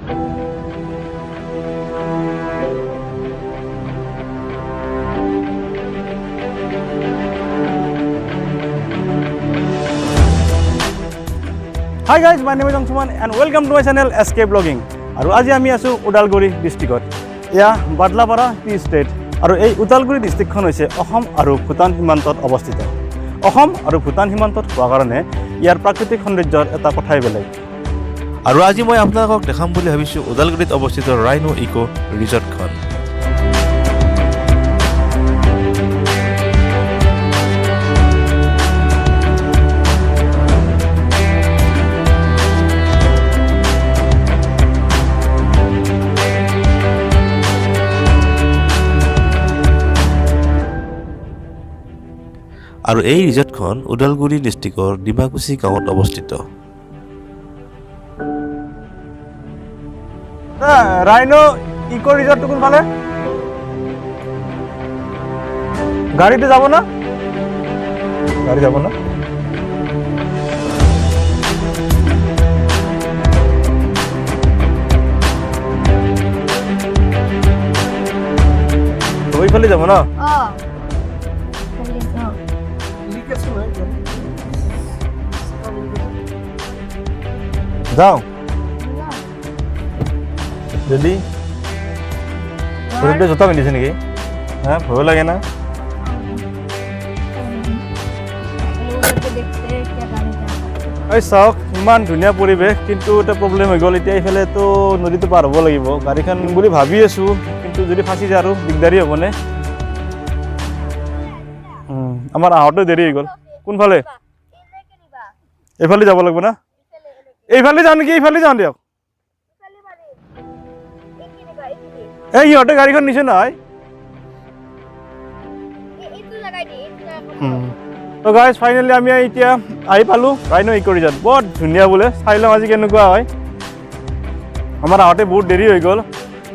Hi guys, my name is Angsuman and welcome to my channel SK Vlogging. আৰু আজি আমি আছো ওদালগুৰি ডিস্ট্ৰিক্টত। এয়া বাদলাপাৰা টি ষ্টেট আৰু এই ওদালগুৰি ডিস্ট্ৰিক্টখন হৈছে অসম আৰু ভূটান সীমান্তত অৱস্থিত। অসম আৰু ভূটান সীমান্তত হোৱাৰ কাৰণে ইয়াৰ প্ৰাকৃতিক সৌন্দৰ্যৰ এটা কথাই বেলেগ। আৰু আজি মই আপোনালোকক দেখাম বুলি ভাবিছোঁ ওদালগুৰিত অৱস্থিত ৰাইনো ইকো ৰিজৰ্টখন। আৰু এই ৰিজৰ্টখন ওদালগুৰি ডিষ্ট্ৰিক্টৰ ডিমাকুচি গাঁৱত অৱস্থিত। ৰাইনো ইকো ৰিজৰ্টটো কোনফালে? গাড়ীতে যাব না? গাড়ী যাব না? ওইফালে যাব না? যাও যদি জোতা পিন্ধিছে নেকি? হ্যাঁ, ভয় লাগে না? এই চাওক ইমান ধুনীয়া পৰিৱেশ, কিন্তু এটা প্ৰব্লেম হৈ গ'ল। এতিয়া এইফালেতো নদীটো পাৰ হ'ব লাগিব। গাড়ীখন বুলি ভাবি আছোঁ, কিন্তু যদি ফাঁচি যায় আৰু দিগদাৰী হ'বনে? আমাৰ আহোঁতে দেৰি হৈ গ'ল। কোনফালে? এইফালে যাব লাগিব না? এইফালে যাওঁ নেকি? এইফালে যাওঁ দিয়ক। এই ইহঁতে গাড়ীখন নিছে নহয়। তো গাইজ ফাইনেলি আমি এতিয়া আহি পালোঁ ৰাইনো ইকো ৰিজৰ্ট। বৰ ধুনীয়া বোলে, চাই লওঁ আজি কেনেকুৱা হয়। আমাৰ আহোঁতে বহুত দেৰি হৈ গ'ল।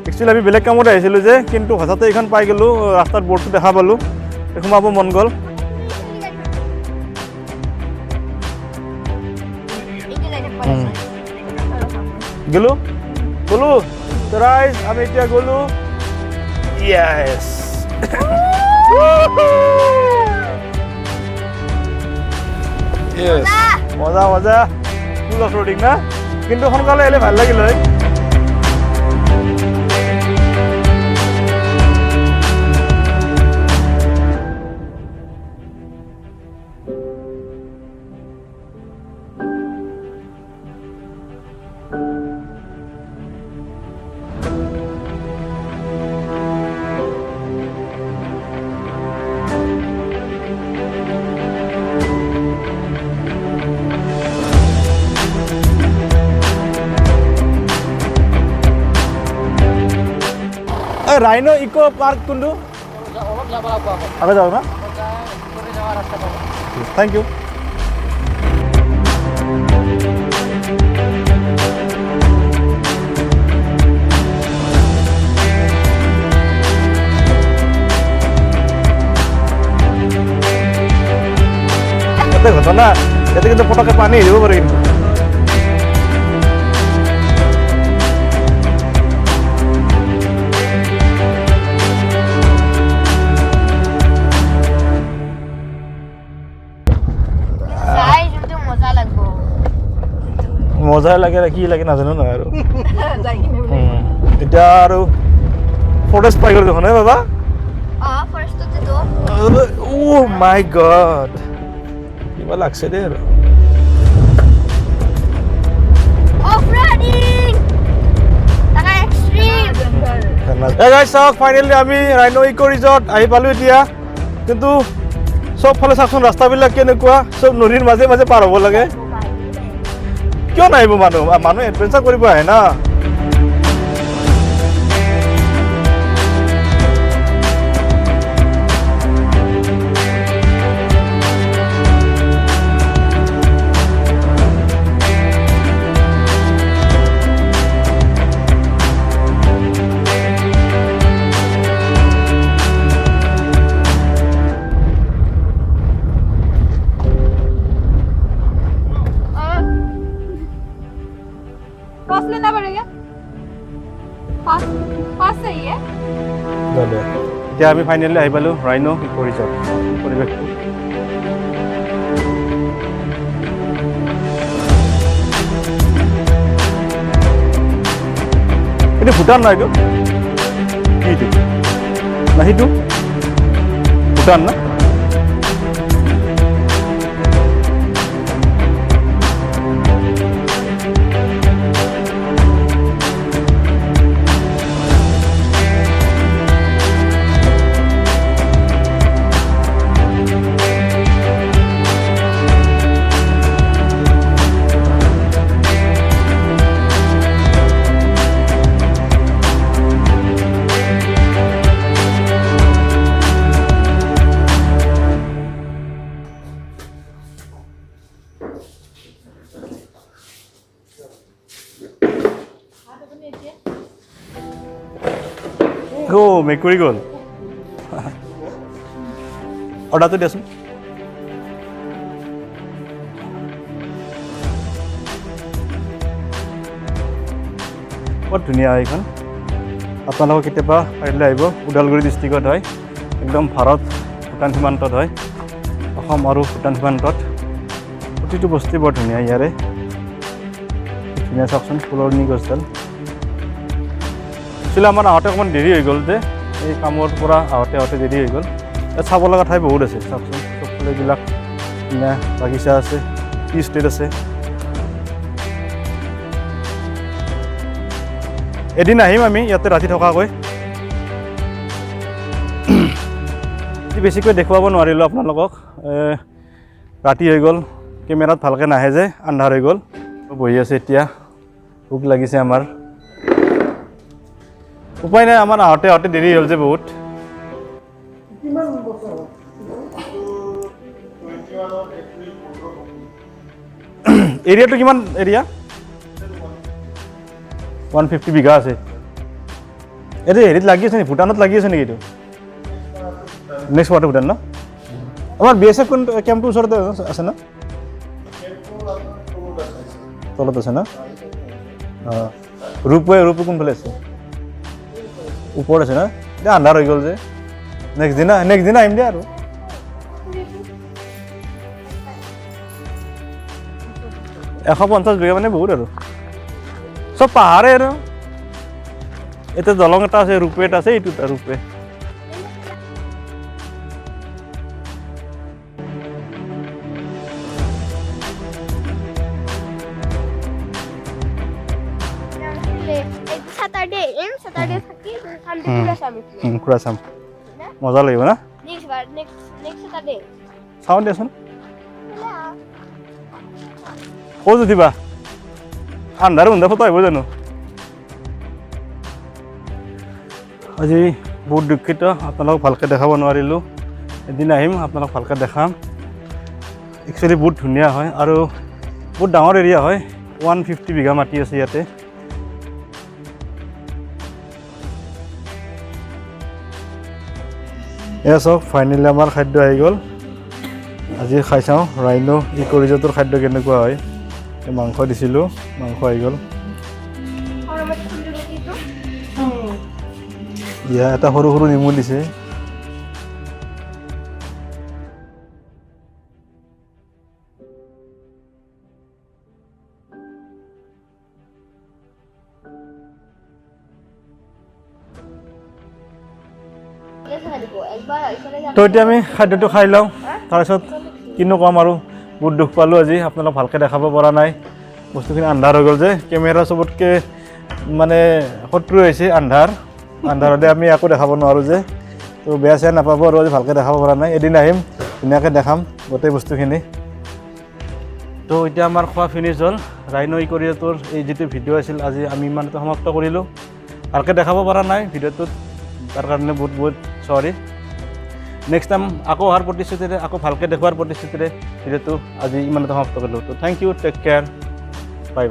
একচুৱেলি আমি বেলেগ কামত আহিছিলোঁ যে, কিন্তু হঠাতে এইখন পাই গ'লোঁ, ৰাস্তাত বৰ্ডটো দেখা পালোঁ, সোমাব মন গ'ল। গ'লো ৰাইজ, আমি এতিয়া গ'লোঁ। ইয়েছ মজা মজা, ফুল অফ ৰোডিং না, কিন্তু সোনকালে আহিলে ভাল লাগিল হয়। ৰাইনো ইকো পাৰ্ক কোনটো? আগে যাওঁ না? Thank you. ইয়াতে ঘটনা, ইয়াতে কিন্তু পটককৈ পানী আহিব পাৰে কিন্তু। মজাই লাগে, কি লাগে নাজানো নহয় আৰু। এতিয়া আৰু ফৰেষ্ট পাই গ'ল দেখোন বাবা। অ' মাই গড, কিবা লাগছে দেই আৰু। চাওক ফাইনেলি আমি ৰাইনো ইকো ৰিজৰ্ট আহি পালোঁ এতিয়া। কিন্তু চবফালে চাওকচোন ৰাস্তাবিলাক কেনেকুৱা, চব নদীৰ মাজে মাজে পাৰ হ'ব লাগে। কিয় নাহিব মানুহ এডভেঞ্চাৰ কৰিব আহে না। क्रॉस लेना पड़ेगा। पास सही है এতিয়া আমি ফাইনেলি আহি পালোঁ ৰাইনো ইকো ৰিজৰ্ট পৰিৱেশটো এইটো ভূটান না এইটো কিটো না সেইটো ভূটান না মেকুৰী গ'ল অৰ্ডাৰটো দিয়াচোন বৰ ধুনীয়া এইখন আপোনালোকক কেতিয়াবা পাৰিলে আহিব ওদালগুৰি ডিষ্ট্ৰিক্টত হয় একদম ভাৰত ভূটান সীমান্তত হয় অসম আৰু ভূটান সীমান্তত প্ৰতিটো বস্তু বৰ ধুনীয়া ইয়াৰে ধুনীয়া চাওকচোন ফুলনি গছডাল একচুৱেলি আমাৰ আহোঁতে অকণমান দেৰি হৈ গ'ল যে এই কামৰ পৰা আহোঁতে দেৰি হৈ গ'ল ইয়াত চাব লগা ঠাই বহুত আছে চাওকচোন চবফালে এইবিলাক ধুনীয়া বাগিচা আছে টি ষ্টেট আছে এদিন আহিম আমি ইয়াতে ৰাতি থকাকৈ বেছিকৈ দেখুৱাব নোৱাৰিলোঁ আপোনালোকক ৰাতি হৈ গ'ল কেমেৰাত ভালকৈ নাহে যে আন্ধাৰ হৈ গ'ল বহি আছে এতিয়া ভোক লাগিছে আমাৰ উপায় নাই আমাৰ আহোঁতে দেৰি হ'ল যে বহুত এৰিয়াটো কিমান এৰিয়া 150 বিঘা আছে এইটো হেৰিত লাগি আছে নেকি ভূটানত লাগি আছে নেকি এইটো নেক্সট পাৰ্ট ভূটান ন আমাৰ বি এছ এফ কেম্পটোৰ ওচৰতে আছে ন তলত আছে ন অঁ ৰূপৱে কোনফালে আছে ওপৰত আছে না এতিয়া আন্ধাৰ হৈ গ'ল যে নেক্সট দিনা আহিম দে আৰু এশ 50 বিঘা মানে বহুত আৰু চব পাহাৰে আৰু এতিয়া দলং এটা আছে ৰূপৱে এটা আছে এইটো ৰূপৱে सैटरडे থাকি সানডে পুৰা সামিট পুৰা চাম মজা লাগিব না নেক্সট সैटरडे চাওঁ দেচোন ক'ত উঠিবা আন্ধাৰ ফটো আহিব জানো আজি বহুত দুখিত আপোনালোকক ভালকৈ দেখাব নোৱাৰিলোঁ এদিন আহিম আপোনালোকক ভালকৈ দেখাম একচুৱেলি বহুত ধুনীয়া হয় আৰু বহুত ডাঙৰ এৰিয়া হয় 150 বিঘা মাটি আছে ইয়াতে এয়া চাওক ফাইনেলি আমাৰ খাদ্য আহি গ'ল আজি খাই চাওঁ ৰাইনো ইকো ৰিজৰ্টৰ খাদ্য কেনেকুৱা হয় মাংস দিছিলোঁ মাংস আহি গ'ল ইয়া এটা সৰু নেমু দিছে তো এতিয়া আমি খাদ্যটো খাই লওঁ তাৰপিছত কিনো ক'ম আৰু বহুত দুখ পালোঁ আজি আপোনালোক ভালকৈ দেখাব পৰা নাই বস্তুখিনি আন্ধাৰ হৈ গ'ল যে কেমেৰা চবতকৈ মানে শত্ৰু হৈছে আন্ধাৰতে আমি একো দেখাব নোৱাৰোঁ যে তো বেয়া চেয়া নাপাব আৰু আজি ভালকৈ দেখাব পৰা নাই এদিন আহিম ধুনীয়াকৈ দেখাম গোটেই বস্তুখিনি তো এতিয়া আমাৰ খোৱা ফিনিছ হ'ল ৰাইনো ইকো ৰিজৰ্টৰ এই যিটো ভিডিঅ' আছিল আজি আমি ইমানতে সমাপ্ত কৰিলোঁ ভালকৈ দেখাব পৰা নাই ভিডিঅ'টোত তাৰ কাৰণে বহুত চৰি নেক্সট টাইম আকৌ অহাৰ প্ৰতিশ্ৰুতিৰে আকৌ ভালকৈ দেখুৱাৰ প্ৰতিশ্ৰুতিৰে ভিডিঅ'টো আজি ইমানতে সমাপ্ত কৰিলোঁ তো thank you take care by